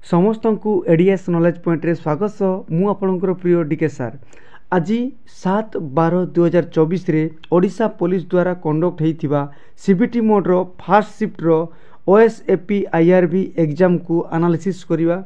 समस्त को ADS knowledge point रे स्वागत सह मु आपणकर प्रिय डीके सार आज 7/12/2024 रे ओडिशा पुलिस द्वारा कंडक्ट होइथिबा सीबीटी मोड रो फास्ट शिफ्ट रो ओएसएपी आईआरबी एग्जाम को एनालिसिस करिवा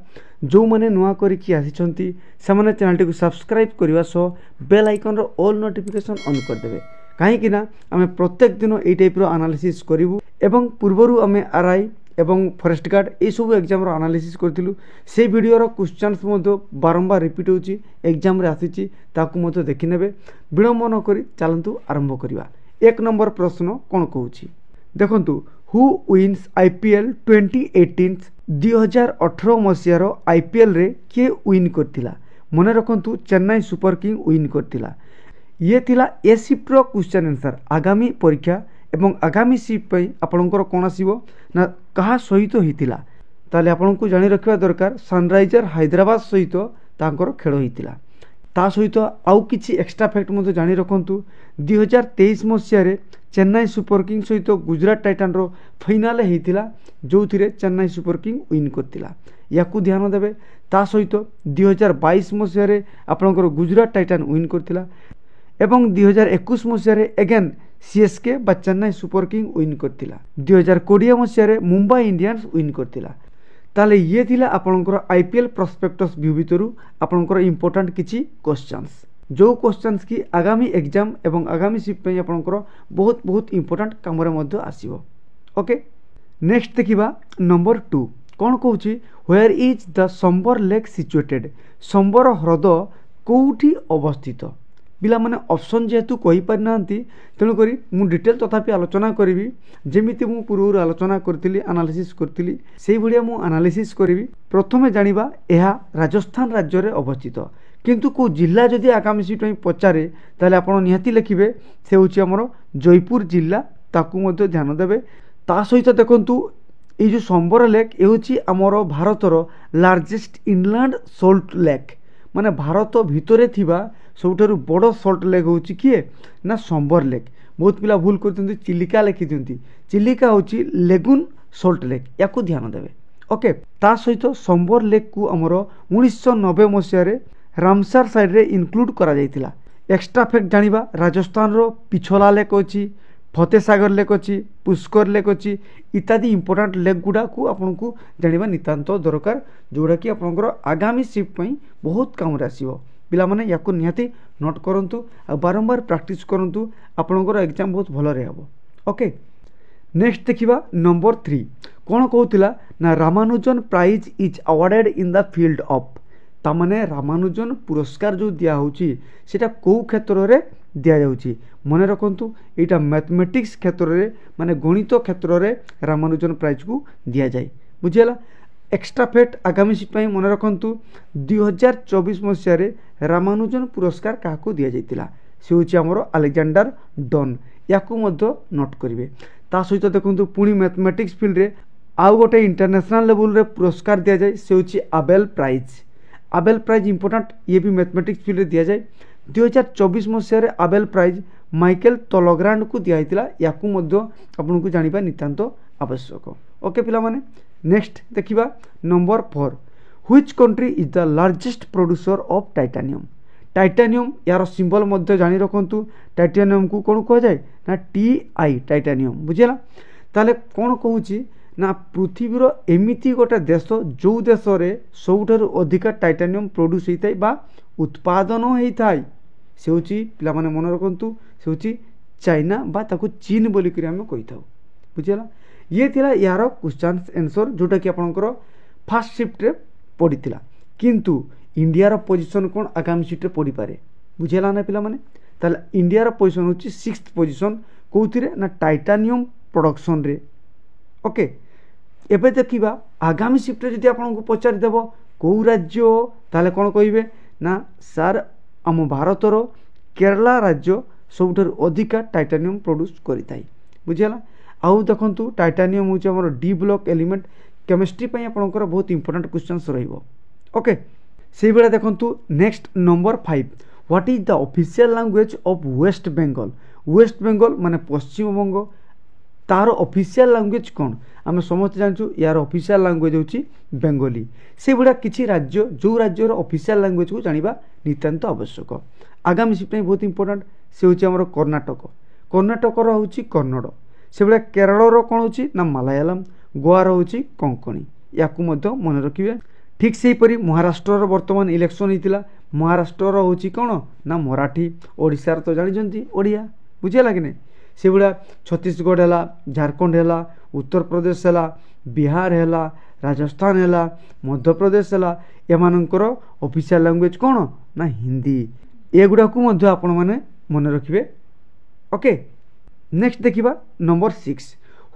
जो माने नुआ करी कि आसीचंती से माने चैनल को सब्सक्राइब करिवा सो बेल आइकन रो ऑल नोटिफिकेशन ऑन कर देबे काहे कि ना हमें प्रत्येक दिन एई टाइप रो एनालिसिस करिवु एवं पूर्वरु हमें आरआई एवं फॉरेस्ट गार्ड ये सब एग्जाम रो एनालिसिस करथिलु से वीडियो रो क्वेश्चंस मधो बारंबार रिपीट होची एग्जाम रे आसीची ताकू मधो देखि नेबे विलंब न करी चलंतु आरंभ करिवा। एक नंबर प्रश्न कोन कहूची देखंतु हु विन्स आईपीएल 2018 2018 मसिया रो आईपीएल रे के विन करथिला मने रखंतु चेन्नई सुपर किंग विन करथिला। ये थिला ए शिफ्ट रो क्वेश्चन आंसर आगामी परीक्षा एवं आगामी शिफ्ट पई आपनकर कोन आसीबो ना कहा सहित होइतिला ताले आपनको जानि रखिबा दरकार सनराइजर हैदराबाद सहित तांकर खेल होइतिला ता सहित आउ किछि एक्स्ट्रा फैक्ट मते जानि रखंतु 2023 मसिया रे चेन्नई सुपर किंग सहित गुजरात टाइटन रो फाइनल हेइतिला जोथिरे चेन्नई सुपर किंग विन करतिला याकू ध्यान देबे ता सहित 2022 मसिया रे आपनकर गुजरात टाइटन विन करतिला एवं 2021 मसिया रे अगेन सीएसके बा चेन्नई सुपर किंग विन करतिला 2020 मसिया रे मुंबई इंडियंस विन करतिला ताले ये थिला आपनकर आईपीएल प्रोस्पेक्टस व्यू भितरु आपनकर इंपोर्टेंट किछि क्वेश्चंस जो क्वेश्चंस की आगामी एग्जाम एवं आगामी शिफ्ट पे आपनकर बहुत बहुत इंपोर्टेंट काम रे मध्य आसीबो। ओके नेक्स्ट देखिबा नंबर 2 कोन कहूची where is the Sambhar lake situated Sambhar ह्रद कोउठी अवस्थित पिला माने ऑप्शन जेहेतु कहि पार नांती तेणुक मु डिटेल तथापि आलोचना करी जेमिति मु पूर्व आलोचना करथिली एनालिसिस करथिली सेही भलिया मु एनालिसिस करी प्रथमे जानिबा एहा राजस्थान राज्य रे अवस्थित किंतु को जिल्ला जदि आगामी सीट में पचारे ताले आपण निहाती लिखिबे से होची हमरो जयपुर जिल्ला ताकू मध्ये ध्यान देबे ता सहित देखंतु ए जो संबर लेक ए होची हमरो भारतर लार्जेस्ट इनलैंड सॉल्ट लेक माने भारत भितरे थिबा सबुठारु बड़ सॉल्ट लेक होची किए ना संबर लेक बहुत पिला भूल करथि चिलिका लिखि दियंती चिलिका होची लेगुन सॉल्ट लेक याकू ध्यान देबे। ओके ता सहित संबर लेक को हमरो 1990 मसिया रे रामसर साइड रे इंक्लूड करा जायतिला। एक्स्ट्रा फैक्ट जानिबा राजस्थान रो पिछोला लेक होची फतेसागर लेक होची पुष्कर लेक होची इत्यादि इंपोर्टेंट लेक गुडा को आपनको जानिबा नितांत दरकार जोडा कि आपनकर आगामी शिफ्ट पई बहुत काम रे आसीबो पिला माने याकू निहाती नोट करंतु आ बारंबार प्रैक्टिस करंतु आपनकर एग्जाम बहुत भलो रे हबो। ओके नेक्स्ट देखिबा नंबर 3 कोन कहउतिला ना Ramanujan prize is awarded in the field of ता माने रामानुजन पुरस्कार जो दिया होची सेटा को क्षेत्र रे दिया जाउची मने रखंतु एटा मैथमेटिक्स क्षेत्र रे माने गणित क्षेत्र रे रामानुजन प्राइज को दिया जाय बुझियला। एक्स्ट्रा फैक्ट आगामी सीट पई मने रखंतु 2024 मसिया रे रामानुजन पुरस्कार काको दिया जायतिला से होची हमरो अलेक्जेंडर डन याकू मध्य नोट करिवे ता सहित देखंतु पुनी मैथमेटिक्स फील्ड रे आउ गोटे इंटरनेशनल लेवल रे पुरस्कार दिया जाय से होची आबेल प्राइज इंपोर्टेंट ये भी मैथमेटिक्स फील्ड रे दिया जाय 2024 मसिया रे आबेल प्राइज माइकल तोलोग्रांड को दिया हितला याकू मध्य आपनको जानिबा नितांत आवश्यक। ओके पिला माने नेक्स्ट देखिबा number 4 which country is the largest producer of titanium यार सिंबल मध्य जानि रखंतु टाइटानियम को कोन कह जाय ना टीआई टाइटानियम बुझिला ताले कोन कहूची ना पृथ्वी रो एमिति गोटे देश जो देश रे सबुठारु अधिक टाइटानियम प्रोड्यूस हेइताय बा उत्पादन हेइताय से होची पिला माने मन रखंतु से होची चाइना बा ताको चीन बोली करी हम कहिथाउ बुझिला। ये थिला यार क्वेश्चन आंसर जोटा कि आपनकर फास्ट शिफ्ट रे पडितिला किंतु इंडिया रो पोजीशन कोन आगामी शिफ्ट रे पडी पारे बुझिला ना पिला माने ताले इंडिया रो पोजीशन होची 6th पोजीशन कोउथिरे ना टाइटानियम प्रोडक्शन रे। ओके एबे देखिबा आगामी शिफ्ट रे जदि आपनको पचारि देबो को राज्य ताले कोन कहिबे ना सर हम भारतर केरला राज्य सबुठारु अधिक टाइटानियम प्रोड्यूस करिताई बुझिला। आउ देखंतु टाइटानियम होची हमर डी ब्लॉक एलिमेंट केमिस्ट्री पई आपनकर बहुत इंपोर्टेंट क्वेश्चंस रहइबो। ओके सेही बेला देखंतु next number 5 what is the official language of West Bengal माने पश्चिम बंग तार ऑफिशियल लैंग्वेज कौन आम समस्त जानूँ यार ऑफिशियल लैंग्वेज होची बेंगली से गुड़ा किसी राज्य जो राज्यर ऑफिशियल लैंग्वेज को जानिबा नितांत आवश्यक। आगामी शिफ्ट बहुत इंपोर्टेंट से होची हमर कर्णाटक कर्णाटकर होची कन्नड़ से भाया केरल कौन होची ना मलयालम गोवार होची कोंकणी या मन रखिए। ठीक से हीपरी महाराष्ट्र वर्तमान इलेक्शन होता महाराष्ट्र होची कौन ना मराठी ओडिशार तो जानी ओडिया बुझेगा कि नहीं से भाया छत्तीसगढ़ है झारखंड है उत्तर प्रदेश है बिहार है राजस्थान है मध्य प्रदेश है एमानकर ऑफिशियल लैंग्वेज कौन ना हिंदी एगुड़ा को आपण मैंने मन रखिए। ओके नेक्स्ट देखिबा number 6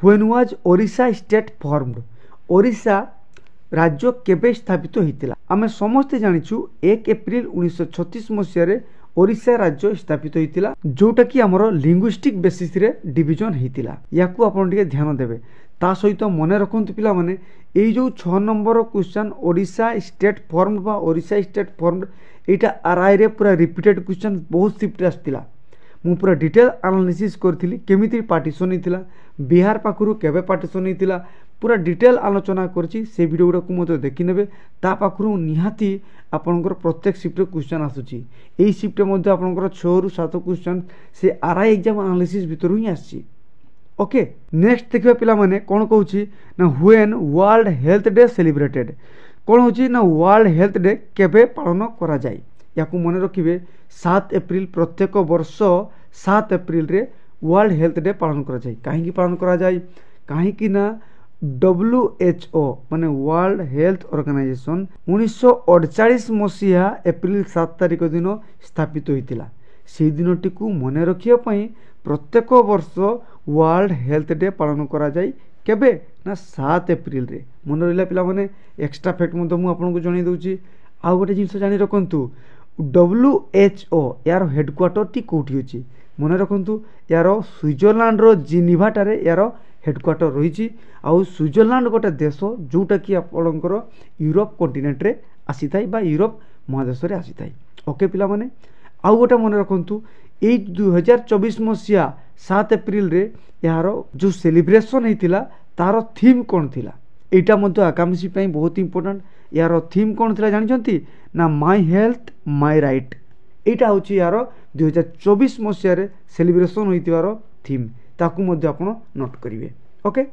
when was Odisha state formed Odisha राज्य केबे स्थापित होइतिला आमे समस्त जानिछु 1 एप्रिल 1936 मसिया ओडिशा राज्य स्थापित होइतिला जोटा कि हमरो लिंग्विस्टिक बेसिस रे डिवीजन होइतिला याकू आपण टिके ध्यान देबे ता सहित मन रखंतु पिला माने एई जो 6 number question Odisha state formed बा ओडिशा स्टेट फॉर्मड एटा आरआई रे पूरा रिपीटेड क्वेश्चन बहुत शिफ्ट आस्तिला मु पूरा डिटेल एनालिसिस करथिली केमिति पार्टीशन होइतिला बिहार पाखरु केबे पार्टीशन होइतिला पूरा डिटेल आलोचना करछि से वीडियो गुडा को मते देखि नेबे ता पाखरु निहाती आपनकर प्रत्येक शिफ्ट रे क्वेश्चन आसुछि एई शिफ्ट रे मध्ये आपनकर 6 रु 7 क्वेश्चन से आरआई एग्जाम एनालिसिस भितरु ही आछि। ओके नेक्स्ट देखिबा पिला माने कोन कहूछि ना when world health day celebrated कोन होछि ना वर्ल्ड हेल्थ डे केबे पालन करा जाय याकू मन रखिए 7 एप्रिल प्रत्येक वर्ष 7 एप्रिल रे वर्ल्ड हेल्थ डे पालन करा जाय काहेकि पालन करा जाय काहेकि ना WHO माने वर्ल्ड हेल्थ ऑर्गेनाइजेशन 1948 मसीहा एप्रिल 7 तारिख दिन स्थापित होइतिला से दिनटी को मन रखिया पई प्रत्येक वर्ष वर्ल्ड हेल्थ डे पालन करा जाय केबे ना 7 एप्रिल रे मन रहिला पिला माने एक्स्ट्रा फैक्ट मु आपन को जणै दउची आ गोटे जिंस जानि रखंतु WHO यार हेडक्वार्टर टी कोठी अछि मन रखंतु यार स्विट्जरलैंड रो जिनीवा टारे यार हेडक्वार्टर रही स्विट्जरलैंड गोटे देश जोटा कि आपणकर यूरोप कंटिनेंट रे आसी थाई बा यूरोप महादेश रे आसी थाई। ओके पिला माने आउ गोटे मन रखंतु ए 2024 मसीहा 7 एप्रिल रे यार जो सेलिब्रेशन हेतिला तार थीम कोन थिला एटा मध्ये आकांक्षी पई बहुत इंपोर्टेंट यार थीम कोन थिला जानिछंती ना माय हेल्थ माय राइट एटा होची यार 2024 मसीहा रे सेलिब्रेशन होइतिवार थीम ताकू मध्ये आपण नोट करिवे। ओके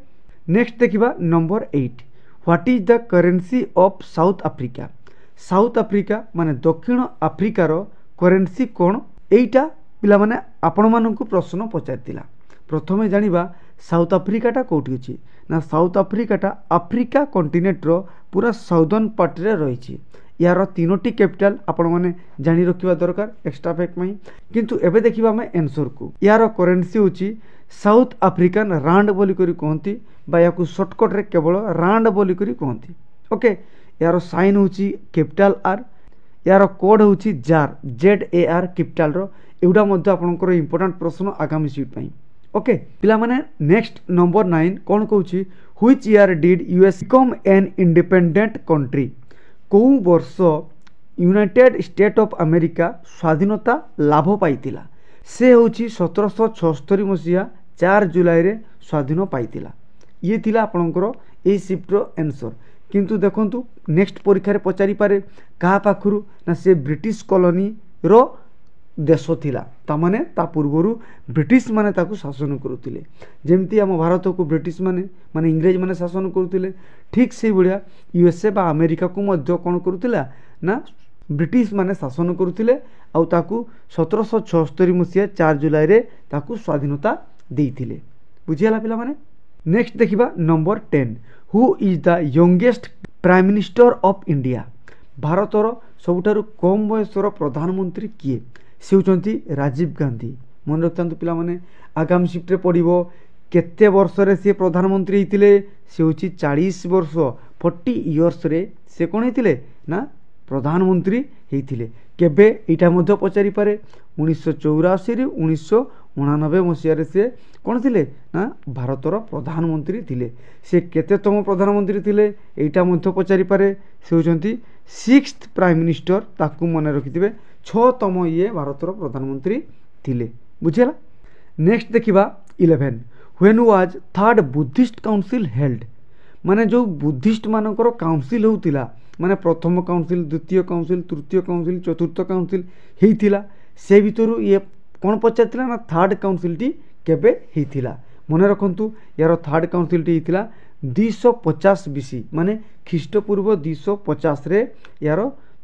नेक्स्ट देखिबा number 8 what is the currency of south Africa south Africa माने दक्षिण अफ्रिकार करेंसी कोन एटा पिला माने आपण मानकु प्रश्न पचारतिला प्रथमे जानिबा साउथ अफ्रिकाटा कोठी अछि ना साउथ अफ्रिकाटा अफ्रिका कॉन्टिनेंट रो पूरा साउदर्न पार्ट रे रहिछि यार तीनोटी कैपिटल आपण माने जानि रखिबा दरकार एक्स्ट्रा फैक्ट मई किंतु एबे देखिबा हम आंसर को यार करेंसी होछि साउथ अफ्रिकन रांड बोली करी कहती बा याकू शॉर्टकट रे केवल रांड बोली करी कहती। ओके यार साइन होछि कैपिटल आर यार कोड होछि जार ZAR कैपिटल रो एउडा मध्ये आपनकर इंपोर्टेंट प्रश्न आगामी सीट पई। ओके पिला माने नेक्स्ट नंबर 9 कोन कहूछि which year did US become an independent country को वर्ष यूनाइटेड स्टेट ऑफ अमेरिका स्वाधीनता लाभ पाइतिला से होछि 1776 मसीहा 4 जुलाई रे स्वाधीन पाइतिला ये थिला आपनकर ए शिफ्ट रो आंसर किंतु देखंतु नेक्स्ट परीक्षा रे पचारि पारे कहा पाखरु ना से ब्रिटिश कॉलोनी रो देश थिला ता माने ता पूर्वरु ब्रिटिश माने ताकू शासन करुतिले जेमती हम भारत को ब्रिटिश माने इंग्रेज माने शासन करुतिले ठीक से भलिया यूएसए बा अमेरिका को मध्य कोन करुतिला ना ब्रिटिश माने शासन करुतिले आउ ताकू 1776 मसीहा 4 जुलाई रे ताकू स्वाधीनता देइथिले बुझियाला पिला माने। नेक्स्ट देखिबा number 10 who is the youngest prime minister of India भारतर सबुठारु कम बयसर प्रधानमंत्री किए से होचंती राजीव गांधी मन रखतांतु पिला माने आगामी शिफ्ट रे पडिबो केते वर्ष रे से प्रधानमंत्री हितिले से होची 40 वर्ष 40 इयर्स रे से कोन हितिले ना प्रधानमंत्री हेतिले केबे एटा मध्ये पचारि पारे 1984 रे 1989 मसिया रे से कोन थिले ना भारतर प्रधानमंत्री थिले से केतेतम प्रधानमंत्री थिले एटा मध्ये पचारि पारे से होचंती 6th प्राइम मिनिस्टर ताकू मने रखिथिबे 6तम ये भारतर प्रधानमंत्री थिले बुझिला। नेक्स्ट देखिबा 11 when was third Buddhist council held माने जो बुद्धिस्ट मानकर काउंसिल होउतिला माने प्रथम काउंसिल द्वितीय काउंसिल तृतीय काउंसिल चतुर्थ काउंसिल हेइतिला से भितरु ये कोन पचारतिला ना थर्ड काउंसिल टी केबे हेइतिला मने रखंतु यार थर्ड काउंसिल टी हेइतिला 250 बीसी माने ख्रीष्टपूर्व 250 रे यार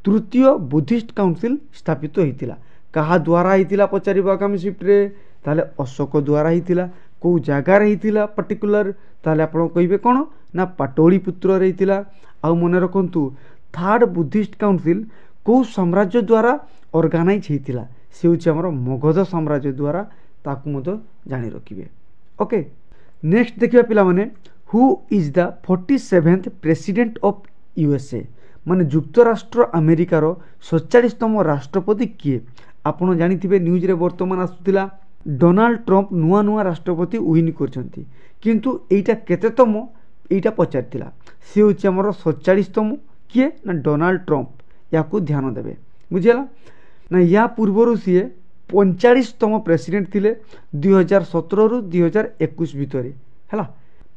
तृतीय बुद्धिस्ट काउंसिल स्थापित होइतिला कहा द्वारा हेइतिला पचारिबा आगामी शिफ्ट रे ताले अशोक द्वारा हेइतिला को जगार हेइतिला पर्टिकुलर ताले आपण कहिबे कोन ना पाटोलीपुत्र रहितिला आ मने रखंतु थर्ड बुद्धिस्ट काउंसिल को साम्राज्य द्वारा ऑर्गेनाइज हेइतिला से होछि हमर मगध साम्राज्य द्वारा ताकु मतो जानि रखिबे ओके नेक्स्ट देखिबा पिला माने who is the 47th president of USA माने युक्तराष्ट्र अमेरिकार 47तम राष्ट्रपति किए आपण जानिथिबे न्यूज रे वर्तमान आसुतिला डोनाल्ड ट्रम्प नुआ नुआ राष्ट्रपति विन करछंती किंतु एटा केतेतम एटा पचारतिला से होछि हमर 47तम किए ना डोनाल्ड ट्रम्प याकू ध्यान देबे बुझिला ना या पूर्वरु सी 45तम प्रेसिडेंट थिले 2017 रु 2021 भितरे हला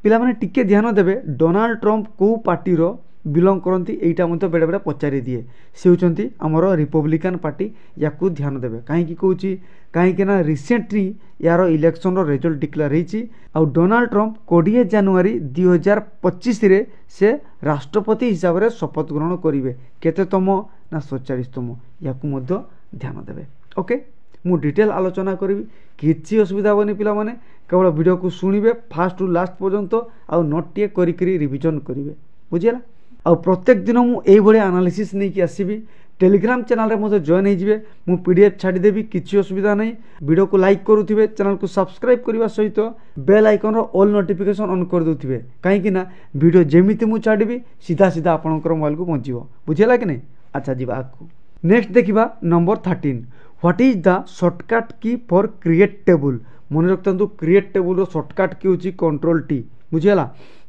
पिला माने टिके ध्यान देबे डोनाल्ड ट्रम्प को पार्टी रो बिलोंग करती एटा मते बेडे बेडे पचारि दिए से होचंती हमर रिपब्लिकन पार्टी याकू ध्यान देबे काहे की कहूची काहे के ना रिसेंटली यार इलेक्शन रो रिजल्ट डिक्लेयर हेची आ डोनाल्ड ट्रम्प 20 जनवरी 2025 रे से राष्ट्रपति हिसाब रे शपथ ग्रहण करिवे केतेतम ना 47तम याकू मध्य ध्यान देबे ओके मु डिटेल आलोचना करी किसी असुविधा हेनी पिला माने केवल वीडियो को शुणिबे फास्ट रु लास्ट पर्यंत आ नोट टे करी रिविजन करिवे बुझिला आ प्रत्येक दिन मु एई भले एनालिसिस नै कि आसीबी टेलीग्राम चैनल रे मते जॉइन हे जिवे मु पीडीएफ छाडी देबी किसी असुविधा नै वीडियो को लाइक करूथिबे चैनल को सब्सक्राइब करबा सहित बेल आइकन रो ऑल नोटिफिकेशन ऑन कर दोथिबे काहे कि ना वीडियो जेमिति मु छाडीबी सीधा सीधा आपनकर मोबाइल को पहुंचीबो बुझिला कि नै अच्छा जीवा आकु नेक्स्ट देखिबा number 13 what is the shortcut की फॉर क्रिएट टेबल मन रखतु क्रिएट टेबल रो शॉर्टकट की होची कंट्रोल टी बुझिला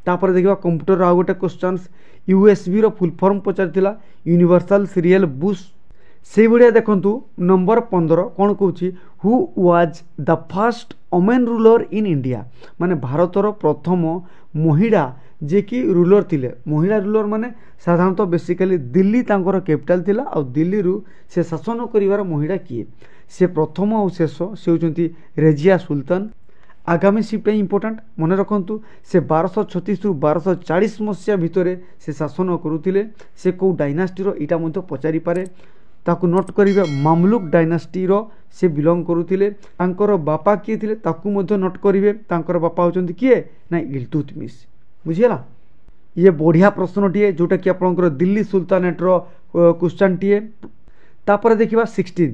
तापर देखिबा कंप्यूटर आ गोटे क्वेश्चंस यूएसबी रो फुल फॉर्म पचारथिला यूनिवर्सल सीरियल बुश से बढिया देखंतु नंबर 15 कोन कहूची who was the first women ruler in India माने भारतर प्रथम महिला जे कि रूलर थिले महिला रूलर माने साधारणतः बेसिकली दिल्ली तांकर कैपिटल थिला आ दिल्ली रु से शासन करिवार महिला किए से प्रथम और शेष से होचंती रेजिया सुल्तान आगामी शिफ्ट इंपोर्टेंट मन रखंतु से 1236 रु 1240 मसिया भितरे से शासन करुथिले से को डायनास्टी रो इटा मते पचारि पारे ताकू नोट करिवे मामलुक डायनास्टी रो से बिलोंग करुथिले तांकर बापा किए थिले ताकू मते नोट करिवे तांकर बापा होचंती किए ना इल्तुतमिश बुझिला ये बढ़िया प्रश्न टीए जोटा कि आपनकर दिल्ली सुल्तानेट रो क्वेश्चन टीए तापर देखिबा 16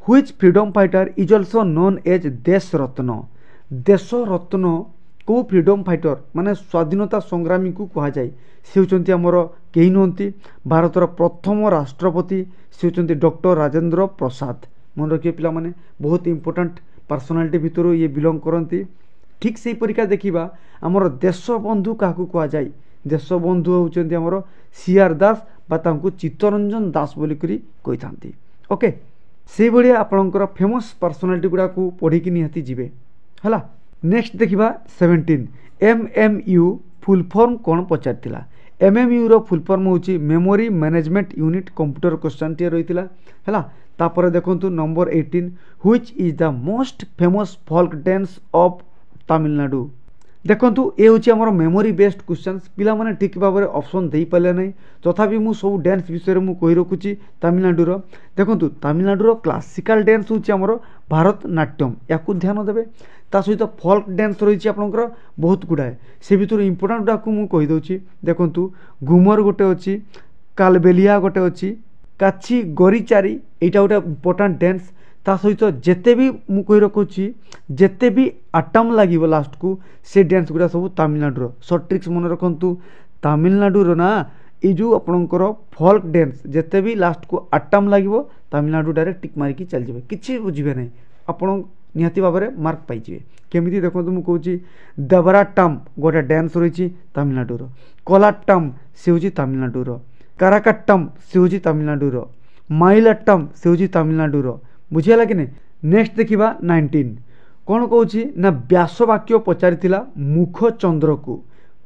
which freedom fighter is also known as Desh Ratna को फ्रीडम फाइटर माने स्वाधीनता संग्रामी को कहा जाय से होचंती हमर केही नहंती भारतर प्रथम राष्ट्रपति से होचंती डॉक्टर राजेंद्र प्रसाद मन रखिए पिला माने बहुत इंपोर्टेंट पर्सनालिटी भितर ये बिलोंग करती ठीक से परिका देखिबा हमर देश बंधु काकू कहा जाय देश बंधु होचंती हमर सीआर दास बा तांकू चित्तरंजन दास बोली करी कहिथांती ओके से बढिया आपनकर फेमस पर्सनालिटी गुडा को पढी कि निहाती जिवे हला नेक्स्ट देखिबा 17 एमएमयू फुल फॉर्म कोन पचारतिला एमएमयू रो फुल फॉर्म होची memory management unit computer question टे रहितिला हला तापर देखंतु number 18 which is the most famous folk dance of Tamil Nadu देखंतु ए होची हमर मेमोरी बेस्ड क्वेश्चंस पिला माने ठीक भाबरे ऑप्शन देई पाले नै तथापि मु सब डांस विषय रे मु कहि रखुची तमिलनाडु रो देखंतु तमिलनाडु रो क्लासिकल डांस होची हमर भारतनाट्यम याकू ध्यान देबे ता सहित फोल्क डांस रहिची आपनकर बहुत गुडाए से भितर इंपोर्टेंट डाकू मु कहि दउची देखंतु घुमर गोटे अछि कालबेलिया गोटे अछि काची गोरीचारी एटा गोटे इंपोर्टेंट डांस ता सहित जेते भी मु कहि रखुची जेते भी आटम लागिवो लास्ट को से डांस गुडा सब तमिलनाडु रो शॉर्ट ट्रिक्स मन रखंतु तमिलनाडु रो ना ए जो आपनकर फोल्क डांस जेते भी लास्ट को आटम लागिवो तमिलनाडु डायरेक्ट टिक मारी की चल जेबे किछि बुझिबे नै आपन निहाती भाव में मार्क पाइबे केमिति देखो मुझे कहूँ देवराटम गोटे डांस रही तमिलनाडु कोलाटम से हूँ तमिलनाडु काराकाट्टम से हूँ तमिलनाडु माइलाट्टम से हूँ तमिलनाडु बुझीगला कि नहीं नेक्स्ट देखा 19 कौन कौची ना व्यास वाक्य पचारिथिला मुख चंद्र को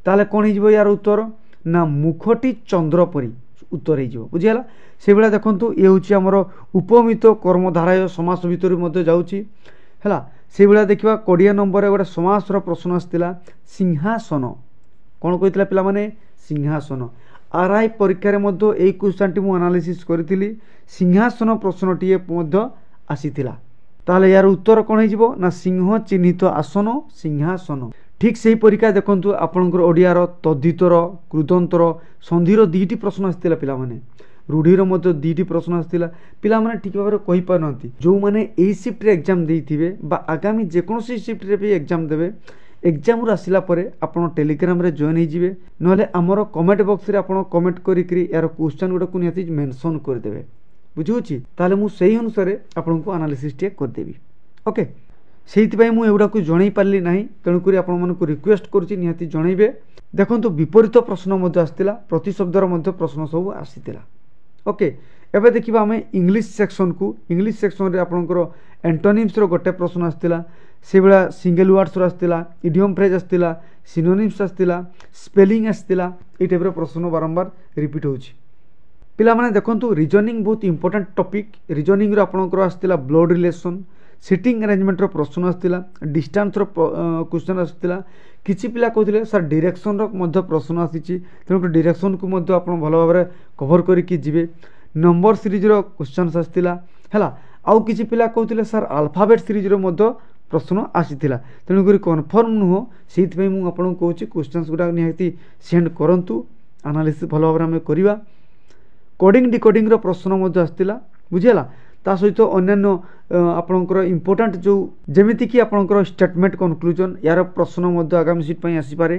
ताले कौन हो यार उत्तर ना मुखटी चंद्र परी उत्तर हो बुझीगला से भाया देखो ये हूँ आमर उपमित कर्मधाराय समास भितर जाऊँगी है से भाया देखा 20 नंबर गोटे समासर प्रश्न आसाला सिंहासन कौन कही पिला माने सिंहासन आरआई परीक्षा यही क्वेश्चन टी मुझे एनालिसिस करी सिंहासन प्रश्नटी आसीथिला ताले यार उत्तर कौन हो ना सिंह चिन्हित आसन सिंहासन ठीक से ही परीक्षा देखु आपंकर ओडियार तद्धितर कृदंतर संधिर दुईटी प्रश्न आसाला पिला माने रूढ़ीर दुईटी प्रश्न आसाला पिला माने ठीक भाव कही पार ना जो मैंने यही सिफ्ट एग्जाम देते बा आगामी जेकोसी सिफ्ट भी एग्जाम देवे एग्जाम आसला आपड़ टेलीग्राम रे जॉइन होइजिबे नहले आमर कमेंट बॉक्स रे आपड़ कमेंट करी यार क्वेश्चन गुड़ा को निहाती मेंशन करदेवे बुझुची ताले मु सेही अनुसार आपन को एनालिसिस टे करदेबी ओके सेहितपई मु एगुड़ा को जणै पारली नाही तेणुकरी आपण मन को रिक्वेस्ट करूची निहाती जणैबे देखंतु विपरीत प्रश्न मध्य आस्तिला प्रति शब्दर मध्य प्रश्न सब आसीतिला ओके एबे देखिबा हमें इंग्लिश सेक्शन रे आपनकर एंटोनिम्स रो गोटे प्रश्न आस्तिला से भाया सिंगल वर्ड्स आस्तिला इडियम फ्रेज आस्तिला सिनोनिम्स आस्तिला स्पेलिंग आस्तिला ए टाइप रो प्रश्न बारंबार रिपीट होउची पिला माने देखंतु रीजनिंग बहुत इंपोर्टेंट टॉपिक रीजनिंग रो आपनकर आस्तिला ब्लड रिलेशन सिटिंग अरेंजमेंट रो प्रश्न आस्तिला डिस्टेंस रो क्वेश्चन आस्तिला किछि पिला कहथिले सर डायरेक्शन रो मध्य प्रश्न आसीची तेणु डायरेक्शन को मध्य आपण भलो भाबरे कवर करिकि जिवे नंबर सीरीज रो क्वेश्चन आस्तिला हैला आउ किछि पिला कहथिले सर अल्फाबेट सीरीज रो मध्य प्रश्न आसीथिला तेणुकरी कन्फर्म नुह से मुझे आपको कहूँ क्वेश्चन गुड़ा निहाती सेंड करूँ एनालिसिस भल भाव में करवा कोडिंग डिकोडिंग रो प्रश्न आसाला बुझीगला ता सहित अन्य आपणकर इंपोर्टेंट जो जमीती कि आपणकर स्टेटमेंट कनक्लूजन यार प्रश्न आगामी सीट पर आसीपे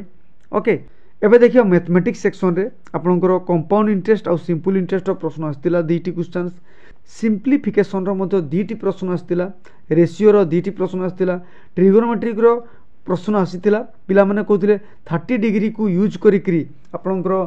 ओके एबे देखिए मैथमेटिक्स सेक्शन रे आपणकर कंपाउंड इंटरेस्ट और सिंपल इंटरेस्ट प्रश्न आसाला दुईटी क्वेश्चन सिंप्लिफिकेशन रो दुईटी प्रश्न आसाला रेशियो रो दुईटी प्रश्न आसाला ट्रिगोनोमेट्रिक रो प्रश्न आसीथिला पिला माने कहथिले 30 डिग्री को यूज करी आपणकर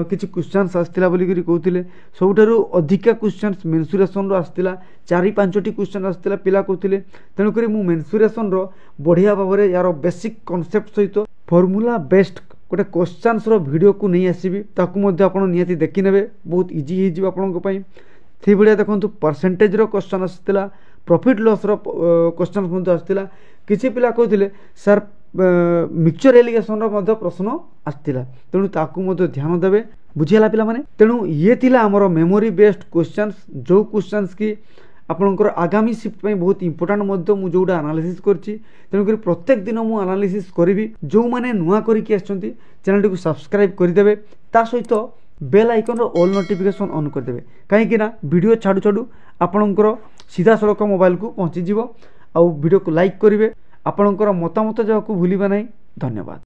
किछि क्वेश्चंस आस्तिला बोली करी कहथिले सबठारु अधिका क्वेश्चंस मेंसुरेशन रो आस्तिला 4-5टी क्वेश्चन आस्तिला पिला कहथिले तेणु करी मु मेंसुरेशन रो बढ़िया भाबरे यार बेसिक कांसेप्ट सहित फार्मूला बेस्ड गोटे क्वेश्चंस रो वीडियो को नहीं आसीबी ताकू मध्ये आपण नियति देखि नेबे बहुत इजी हे जिवो आपन को पई थी बढ़िया देखंतु परसेंटेज रो क्वेश्चन आस्तिला प्रॉफिट लॉस रो क्वेश्चन मध्ये आस्तिला किछि पिला कहथिले सर मिक्सचर एलिगेशन रो मध्ये प्रश्न आस्तिला तेणु ताकू मध्ये ध्यान देबे बुझियाला पिला माने तेणु ये थिला हमरो मेमोरी बेस्ड क्वेश्चंस जो क्वेश्चंस की आपनकर आगामी शिफ्ट पे बहुत इंपोर्टेंट मध्ये मु जोडा एनालिसिस करछि तेणु करी प्रत्येक दिन मु एनालिसिस करिवि जो माने नुवा करी कि आछंती चैनल को सब्सक्राइब करि देबे ता सहित बेल आइकन रो ऑल नोटिफिकेशन ऑन कर देबे काहे कि ना वीडियो छाडू छाडू आपनकर सीधा सड़क मोबाइल को पहुंची जिवो आ वीडियो को लाइक करिवे आपनकर मतामत जाको भूलिबा नहीं धन्यवाद।